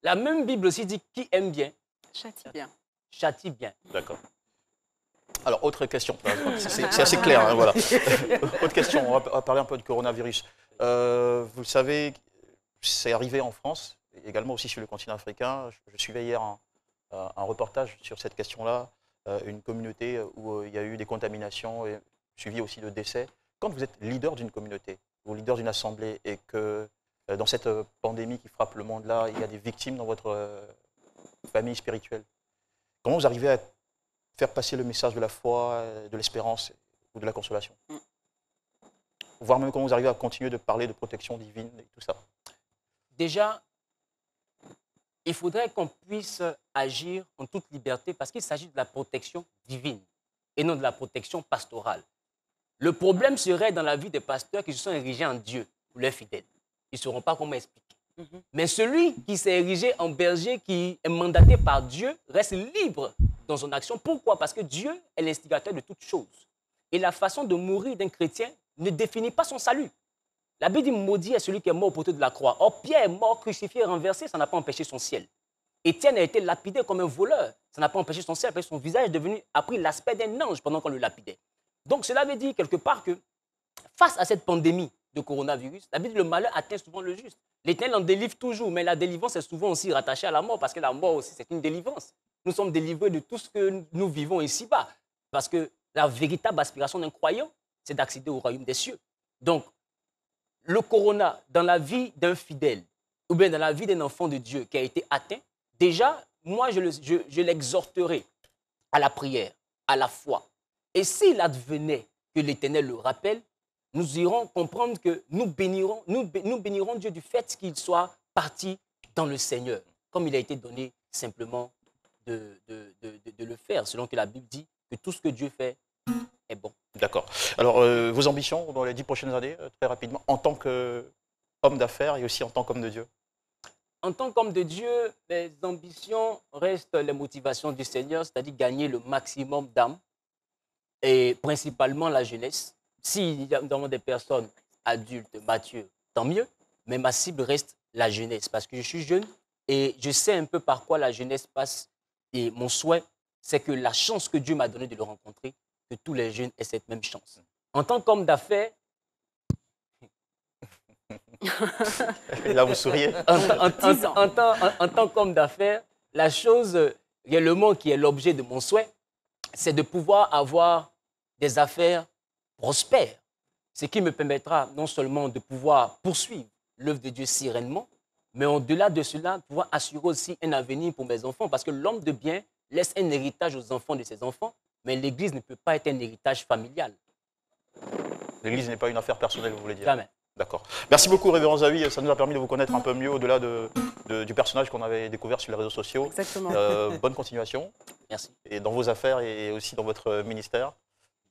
la même Bible aussi dit qui aime bien, châtie bien. Châtie bien. D'accord. Alors, autre question. C'est assez clair, hein, voilà. Autre question, on va parler un peu de coronavirus. Vous le savez, c'est arrivé en France, également aussi sur le continent africain. Je suivais hier un reportage sur cette question-là, une communauté où il y a eu des contaminations et suivi aussi de décès. Quand vous êtes leader d'une communauté ou leader d'une assemblée et que dans cette pandémie qui frappe le monde là, il y a des victimes dans votre famille spirituelle, comment vous arrivez à faire passer le message de la foi, de l'espérance ou de la consolation? Voire même comment vous arrivez à continuer de parler de protection divine et tout ça? Déjà, il faudrait qu'on puisse agir en toute liberté parce qu'il s'agit de la protection divine et non de la protection pastorale. Le problème serait dans la vie des pasteurs qui se sont érigés en Dieu ou leurs fidèles. Ils ne sauront pas comment expliquer. Mais celui qui s'est érigé en berger, qui est mandaté par Dieu, reste libre dans son action. Pourquoi? Parce que Dieu est l'instigateur de toutes choses. Et la façon de mourir d'un chrétien ne définit pas son salut. La Bible dit maudit est celui qui est mort au poteau de la croix. Or, Pierre est mort, crucifié, renversé, ça n'a pas empêché son ciel. Étienne a été lapidé comme un voleur, ça n'a pas empêché son ciel, parce que son visage a pris l'aspect d'un ange pendant qu'on le lapidait. Donc, cela veut dire quelque part que face à cette pandémie de coronavirus, la Bible dit le malheur atteint souvent le juste. L'Éternel en délivre toujours, mais la délivrance est souvent aussi rattachée à la mort, parce que la mort aussi, c'est une délivrance. Nous sommes délivrés de tout ce que nous vivons ici-bas, parce que la véritable aspiration d'un croyant, c'est d'accéder au royaume des cieux. Donc, le corona dans la vie d'un fidèle ou bien dans la vie d'un enfant de Dieu qui a été atteint, déjà, moi, je l'exhorterai à la prière, à la foi. Et s'il advenait que l'Éternel le rappelle, nous irons comprendre que nous bénirons Dieu du fait qu'il soit parti dans le Seigneur, comme il a été donné simplement de le faire, selon que la Bible dit que tout ce que Dieu fait est bon. D'accord. Alors, vos ambitions dans les 10 prochaines années, très rapidement, en tant qu'homme d'affaires et aussi en tant qu'homme de Dieu? En tant qu'homme de Dieu, mes ambitions restent les motivations du Seigneur, c'est-à-dire gagner le maximum d'âmes, et principalement la jeunesse. S'il y a des personnes adultes, matures, tant mieux, mais ma cible reste la jeunesse, parce que je suis jeune et je sais un peu par quoi la jeunesse passe. Et mon souhait, c'est que la chance que Dieu m'a donnée de le rencontrer, que tous les jeunes aient cette même chance. En tant qu'homme d'affaires... Là, vous souriez. En tant qu'homme d'affaires, la chose réellement qui est l'objet de mon souhait, c'est de pouvoir avoir des affaires prospères. Ce qui me permettra non seulement de pouvoir poursuivre l'œuvre de Dieu sereinement, mais au-delà de cela, pouvoir assurer aussi un avenir pour mes enfants. Parce que l'homme de bien laisse un héritage aux enfants de ses enfants, mais l'Église ne peut pas être un héritage familial. L'Église n'est pas une affaire personnelle, vous voulez dire? Jamais. D'accord. Merci beaucoup, Révérend Zawi. Ça nous a permis de vous connaître un peu mieux au-delà du personnage qu'on avait découvert sur les réseaux sociaux. Exactement. Bonne continuation. Merci. Et dans vos affaires et aussi dans votre ministère.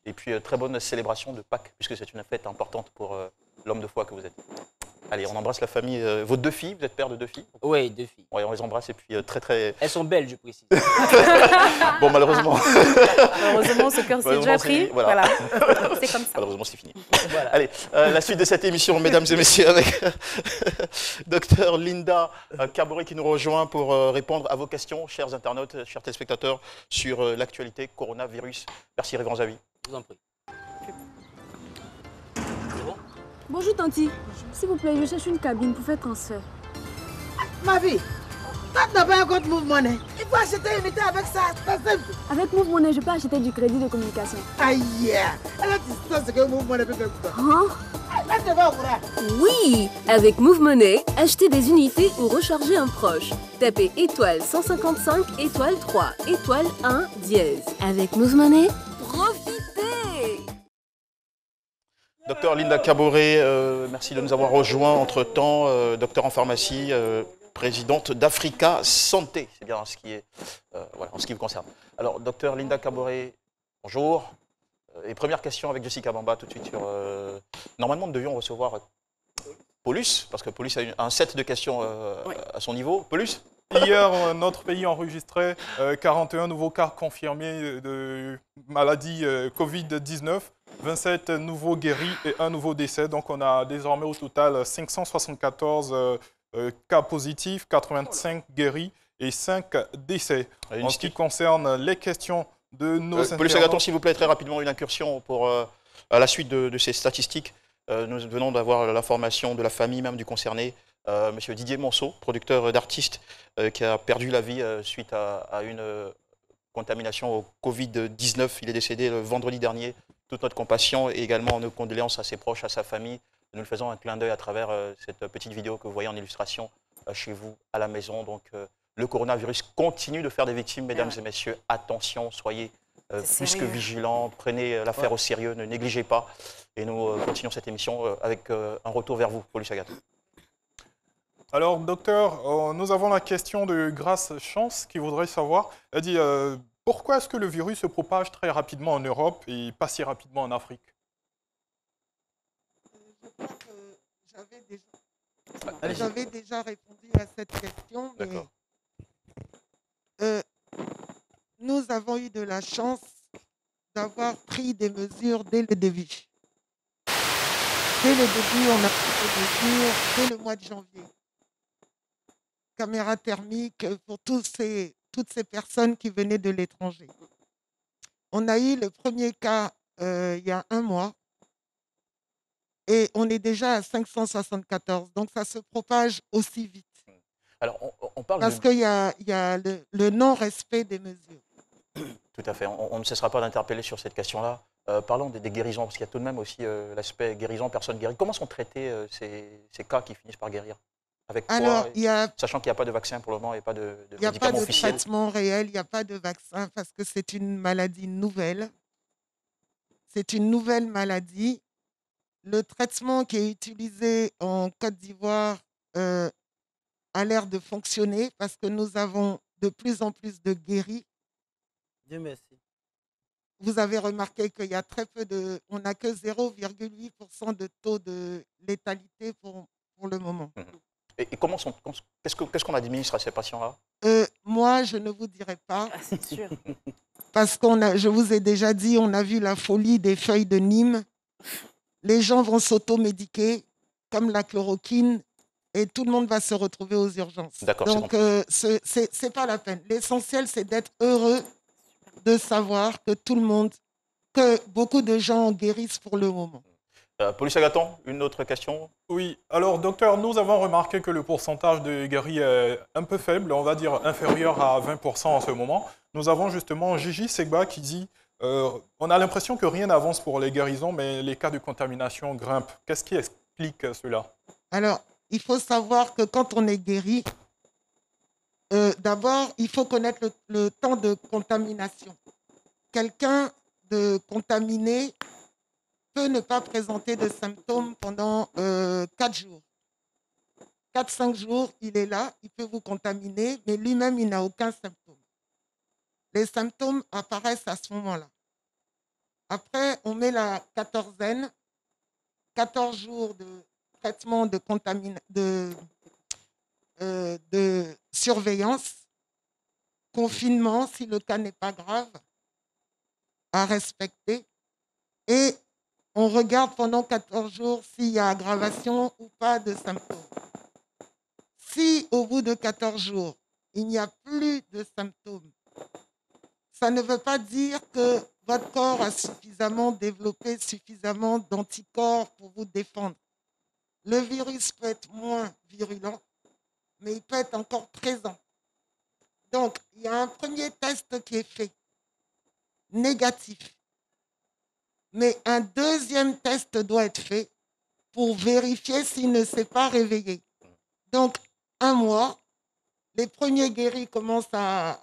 Et puis, très bonne célébration de Pâques, puisque c'est une fête importante pour l'homme de foi que vous êtes. Allez, on embrasse la famille. Vos 2 filles, vous êtes père de 2 filles? Oui, 2 filles. Oui, on les embrasse et puis très... Elles sont belles, je précise. Bon, malheureusement... Malheureusement, ce cœur s'est déjà pris. Voilà. C'est comme ça. Malheureusement, c'est fini. Voilà. Allez, la suite de cette émission, mesdames et messieurs, avec Dr Linda Kaboré qui nous rejoint pour répondre à vos questions, chers internautes, chers téléspectateurs, sur l'actualité coronavirus. Merci, Révérend Zawi. Je vous en prie. Bonjour Tanti, s'il vous plaît, je cherche une cabine pour faire transfert. Ma vie, quand tu n'as pas un compte Move Money, il faut acheter une unité avec ça, c'est simple. Avec Move Money, je peux acheter du crédit de communication. Aïe, alors tu sais ce que Move Money peut faire pour toi. Hein? Là, tu vas au courant. Oui, avec Move Money, achetez des unités ou rechargez un proche. Tapez étoile 155, étoile 3, étoile 1, dièse. Avec Move Money, profitez! Docteur Linda Kaboré, merci de nous avoir rejoints entre-temps, docteur en pharmacie, présidente d'Africa Santé. C'est bien ce qui est, voilà, en ce qui vous concerne. Alors, docteur Linda Kaboré, bonjour. Et première question avec Jessica Bamba tout de suite sur... normalement, nous devions recevoir Paulus, parce que Paulus a un set de questions à son niveau. Paulus? Hier, notre pays enregistrait 41 nouveaux cas confirmés de maladie Covid-19, 27 nouveaux guéris et un nouveau décès. Donc on a désormais au total 574 cas positifs, 85 guéris et 5 décès. En ce qui concerne les questions de nos internautes... Paulus Agathon, s'il vous plaît, très rapidement, une incursion pour, à la suite de ces statistiques. Nous venons d'avoir l'information de la famille même du concerné. Monsieur Didier Monceau, producteur d'artistes, qui a perdu la vie suite à une contamination au Covid-19. Il est décédé le vendredi dernier. Toute notre compassion et également nos condoléances à ses proches, à sa famille. Nous le faisons un clin d'œil à travers cette petite vidéo que vous voyez en illustration chez vous à la maison. Donc le coronavirus continue de faire des victimes, mesdames et messieurs. Attention, soyez plus que vigilants, prenez l'affaire au sérieux, ne négligez pas. Et nous continuons cette émission avec un retour vers vous, Paulus Agathon. Alors, docteur, nous avons la question de Grace Chance qui voudrait savoir, elle dit, pourquoi est-ce que le virus se propage très rapidement en Europe et pas si rapidement en Afrique? Je crois que j'avais déjà répondu à cette question, mais nous avons eu de la chance d'avoir pris des mesures dès le début. Dès le début, on a pris des mesures dès le mois de janvier. Caméra thermique pour toutes ces personnes qui venaient de l'étranger. On a eu le premier cas il y a 1 mois et on est déjà à 574. Donc ça se propage aussi vite. Alors, on parle parce qu'il y a le non-respect des mesures. Tout à fait. On ne cessera pas d'interpeller sur cette question-là. Parlons des guérisons, parce qu'il y a tout de même aussi l'aspect guérison, personne guérie. Comment sont traités ces cas qui finissent par guérir? Avec quoi, sachant qu'il n'y a pas de vaccin pour le moment et pas de médicament officiel. Il n'y a pas de traitement réel, il n'y a pas de vaccin parce que c'est une maladie nouvelle. C'est une nouvelle maladie. Le traitement qui est utilisé en Côte d'Ivoire a l'air de fonctionner parce que nous avons de plus en plus de guéris. Dieu merci. Vous avez remarqué qu'il y a très peu de... On n'a que 0,8% de taux de létalité pour le moment. Et qu'est-ce qu'on administre à ces patients-là? Moi, je ne vous dirai pas. Ah, c'est sûr. Parce je vous ai déjà dit, on a vu la folie des feuilles de Nîmes. Les gens vont s'automédiquer comme la chloroquine et tout le monde va se retrouver aux urgences. Donc, c'est pas la peine. L'essentiel, c'est d'être heureux de savoir que beaucoup de gens guérissent pour le moment. Paulus Agathon, une autre question? Oui, alors docteur, nous avons remarqué que le pourcentage de guéris est un peu faible, on va dire inférieur à 20% en ce moment. Nous avons justement Gigi Segba qui dit On a l'impression que rien n'avance pour les guérisons, mais les cas de contamination grimpent. Qu'est-ce qui explique cela? Alors, il faut savoir que quand on est guéri, d'abord, il faut connaître le temps de contamination. Quelqu'un de contaminé peut ne pas présenter de symptômes pendant 4 jours. 4-5 jours, il est là, il peut vous contaminer, mais lui-même, il n'a aucun symptôme. Les symptômes apparaissent à ce moment-là. Après, on met la quatorzaine, 14 jours de traitement de surveillance, confinement, si le cas n'est pas grave, à respecter. Et on regarde pendant 14 jours s'il y a aggravation ou pas de symptômes. Si au bout de 14 jours, il n'y a plus de symptômes, ça ne veut pas dire que votre corps a suffisamment développé, suffisamment d'anticorps pour vous défendre. Le virus peut être moins virulent, mais il peut être encore présent. Donc, il y a un premier test qui est fait, négatif. Mais un deuxième test doit être fait pour vérifier s'il ne s'est pas réveillé. Donc, 1 mois, les premiers guéris commencent à...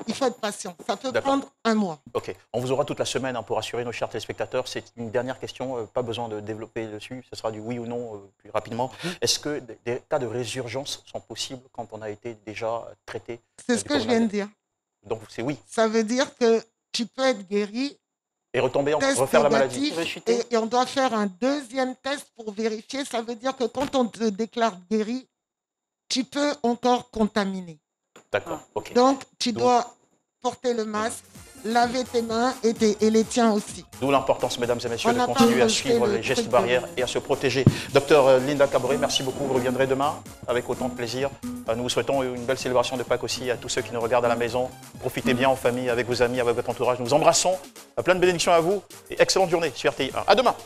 Il faut être patient. Ça peut prendre 1 mois. Ok. On vous aura toute la semaine pour assurer nos chers téléspectateurs. C'est une dernière question, pas besoin de développer dessus. Ce sera du oui ou non plus rapidement. Est-ce que des cas de résurgence sont possibles quand on a été déjà traité? C'est ce que je viens de dire. Donc c'est oui. Ça veut dire que tu peux être guéri et retomber, refaire la maladie. Et on doit faire un deuxième test pour vérifier. Ça veut dire que quand on te déclare guéri, tu peux encore contaminer. D'accord, ok. Donc, tu dois porter le masque, laver tes mains et les tiens aussi. D'où l'importance, mesdames et messieurs, de continuer à suivre les gestes barrières et à se protéger. Docteur Linda Caboret, merci beaucoup. Vous reviendrez demain avec autant de plaisir. Nous vous souhaitons une belle célébration de Pâques aussi à tous ceux qui nous regardent à la maison. Profitez bien en famille, avec vos amis, avec votre entourage. Nous vous embrassons. Plein de bénédictions à vous et excellente journée sur RTI1. À demain.